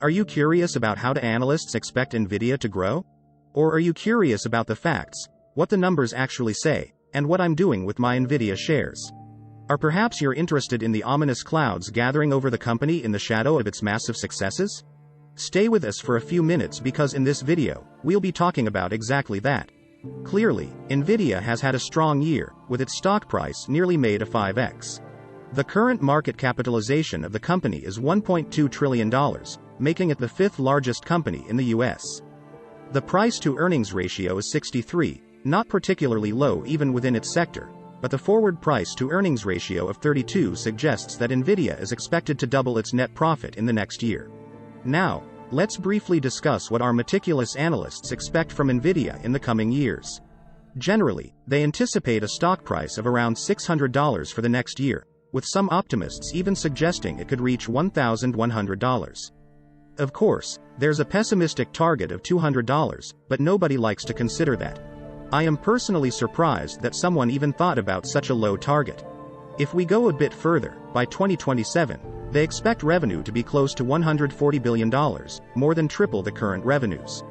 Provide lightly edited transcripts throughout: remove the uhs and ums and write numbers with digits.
Are you curious about how analysts expect Nvidia to grow? Or are you curious about the facts, what the numbers actually say, and what I'm doing with my Nvidia shares? Or perhaps you're interested in the ominous clouds gathering over the company in the shadow of its massive successes? Stay with us for a few minutes because in this video, we'll be talking about exactly that. Clearly, Nvidia has had a strong year, with its stock price nearly made a 5x. The current market capitalization of the company is $1.2 trillion, making it the fifth largest company in the US. The price-to-earnings ratio is 63, not particularly low even within its sector, but the forward price-to-earnings ratio of 32 suggests that Nvidia is expected to double its net profit in the next year. Now, let's briefly discuss what our meticulous analysts expect from Nvidia in the coming years. Generally, they anticipate a stock price of around $600 for the next year, with some optimists even suggesting it could reach $1,100. Of course, there's a pessimistic target of $200, but nobody likes to consider that. I am personally surprised that someone even thought about such a low target. If we go a bit further, by 2027, they expect revenue to be close to $140 billion, more than triple the current revenues.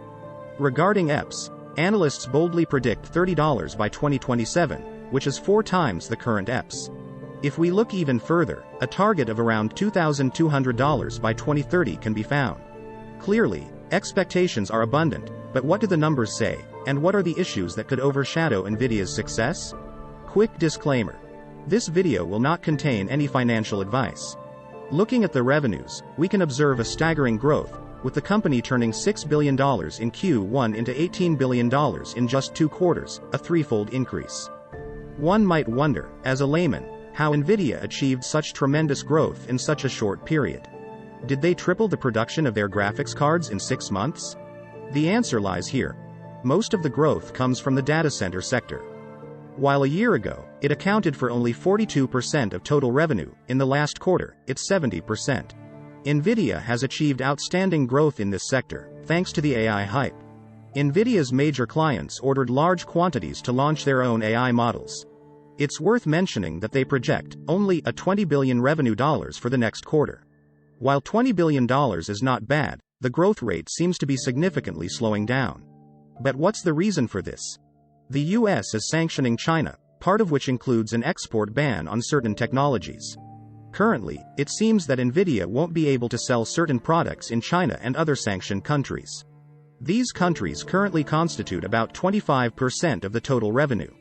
Regarding EPS, analysts boldly predict $30 by 2027, which is 4 times the current EPS. If we look even further, a target of around $2,200 by 2030 can be found. Clearly, expectations are abundant, but what do the numbers say, and what are the issues that could overshadow Nvidia's success? Quick disclaimer. This video will not contain any financial advice. Looking at the revenues, we can observe a staggering growth, with the company turning $6 billion in Q1 into $18 billion in just 2 quarters, a threefold increase. One might wonder, as a layman, how Nvidia achieved such tremendous growth in such a short period. Did they triple the production of their graphics cards in 6 months? The answer lies here. Most of the growth comes from the data center sector. While a year ago, it accounted for only 42% of total revenue, in the last quarter, it's 70%. Nvidia has achieved outstanding growth in this sector, thanks to the AI hype. Nvidia's major clients ordered large quantities to launch their own AI models. It's worth mentioning that they project only a $20 billion revenue for the next quarter. While $20 billion is not bad, the growth rate seems to be significantly slowing down. But what's the reason for this? The US is sanctioning China, part of which includes an export ban on certain technologies. Currently, it seems that Nvidia won't be able to sell certain products in China and other sanctioned countries. These countries currently constitute about 25% of the total revenue.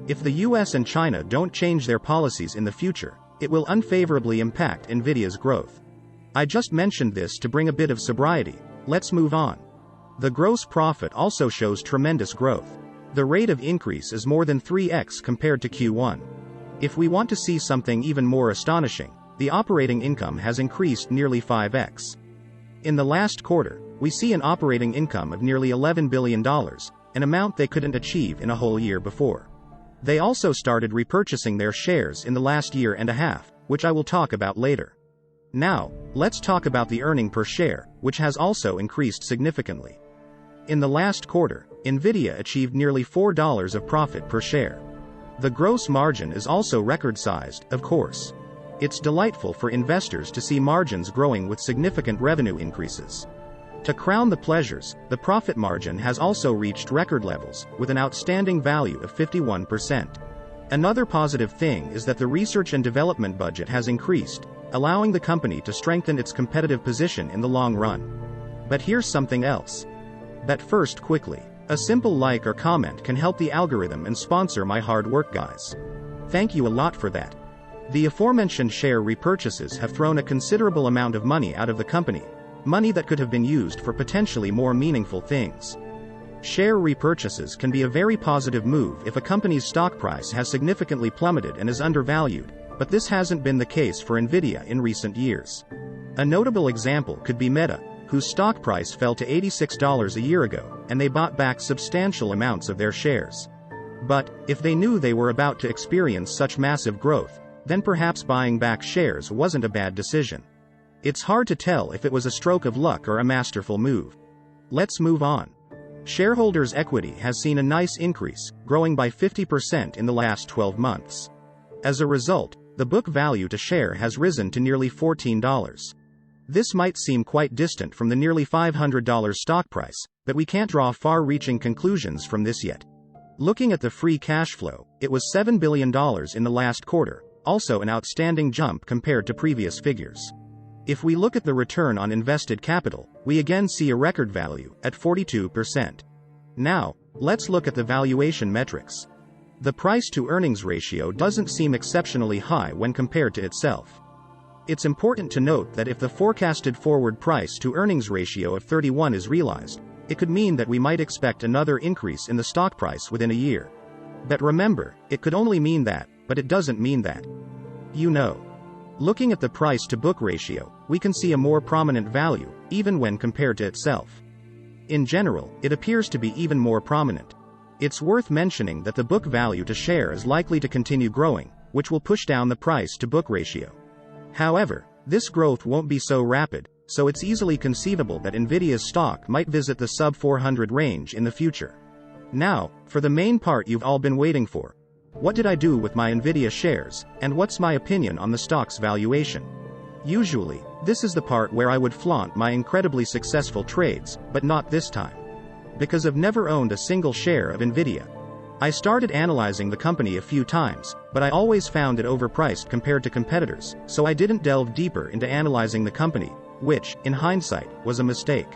If the US and China don't change their policies in the future, it will unfavorably impact Nvidia's growth. I just mentioned this to bring a bit of sobriety. Let's move on. The gross profit also shows tremendous growth. The rate of increase is more than 3x compared to Q1. If we want to see something even more astonishing, the operating income has increased nearly 5x. In the last quarter, we see an operating income of nearly $11 billion, an amount they couldn't achieve in a whole year before. They also started repurchasing their shares in the last year and a half, which I will talk about later. Now, let's talk about the earning per share, which has also increased significantly. In the last quarter, Nvidia achieved nearly $4 of profit per share. The gross margin is also record-sized, of course. It's delightful for investors to see margins growing with significant revenue increases. To crown the pleasures, the profit margin has also reached record levels, with an outstanding value of 51%. Another positive thing is that the research and development budget has increased, allowing the company to strengthen its competitive position in the long run. But here's something else. But first, quickly, a simple like or comment can help the algorithm and sponsor my hard work, guys. Thank you a lot for that. The aforementioned share repurchases have thrown a considerable amount of money out of the company, money that could have been used for potentially more meaningful things. Share repurchases can be a very positive move if a company's stock price has significantly plummeted and is undervalued, but this hasn't been the case for Nvidia in recent years. A notable example could be Meta, whose stock price fell to $86 a year ago, and they bought back substantial amounts of their shares. But, if they knew they were about to experience such massive growth, then perhaps buying back shares wasn't a bad decision. It's hard to tell if it was a stroke of luck or a masterful move. Let's move on. Shareholders' equity has seen a nice increase, growing by 50% in the last 12 months. As a result, the book value to share has risen to nearly $14. This might seem quite distant from the nearly $500 stock price, but we can't draw far-reaching conclusions from this yet. Looking at the free cash flow, it was $7 billion in the last quarter, also an outstanding jump compared to previous figures. If we look at the return on invested capital, we again see a record value at 42%. Now, let's look at the valuation metrics. The price-to-earnings ratio doesn't seem exceptionally high when compared to itself. It's important to note that if the forecasted forward price-to-earnings ratio of 31 is realized, it could mean that we might expect another increase in the stock price within a year. But remember, it could only mean that, but it doesn't mean that. Looking at the price-to-book ratio, we can see a more prominent value, even when compared to itself. In general, it appears to be even more prominent. It's worth mentioning that the book value to share is likely to continue growing, which will push down the price-to-book ratio. However, this growth won't be so rapid, so it's easily conceivable that Nvidia's stock might visit the sub-400 range in the future. Now, for the main part you've all been waiting for. What did I do with my Nvidia shares, and what's my opinion on the stock's valuation? Usually, this is the part where I would flaunt my incredibly successful trades, but not this time. Because I've never owned a single share of Nvidia. I started analyzing the company a few times, but I always found it overpriced compared to competitors, so I didn't delve deeper into analyzing the company, which, in hindsight, was a mistake.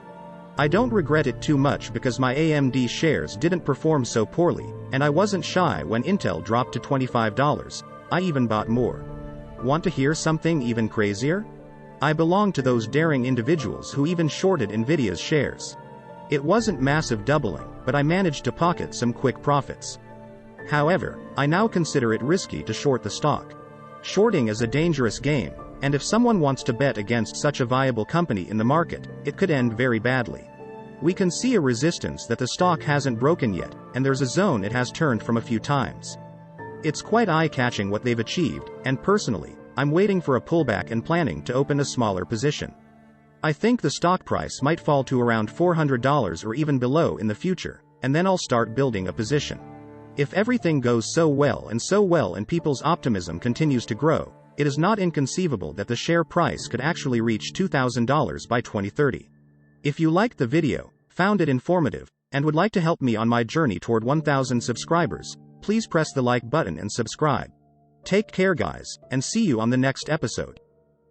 I don't regret it too much because my AMD shares didn't perform so poorly, and I wasn't shy when Intel dropped to $25. I even bought more. Want to hear something even crazier? I belong to those daring individuals who even shorted Nvidia's shares. It wasn't massive doubling, but I managed to pocket some quick profits. However, I now consider it risky to short the stock. Shorting is a dangerous game, and if someone wants to bet against such a viable company in the market, it could end very badly. We can see a resistance that the stock hasn't broken yet, and there's a zone it has turned from a few times. It's quite eye-catching what they've achieved, and personally, I'm waiting for a pullback and planning to open a smaller position. I think the stock price might fall to around $400 or even below in the future, and then I'll start building a position. If everything goes so well and people's optimism continues to grow, it is not inconceivable that the share price could actually reach $2,000 by 2030. If you liked the video, found it informative, and would like to help me on my journey toward 1,000 subscribers, please press the like button and subscribe. Take care guys, and see you on the next episode.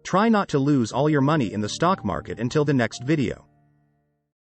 Try not to lose all your money in the stock market until the next video.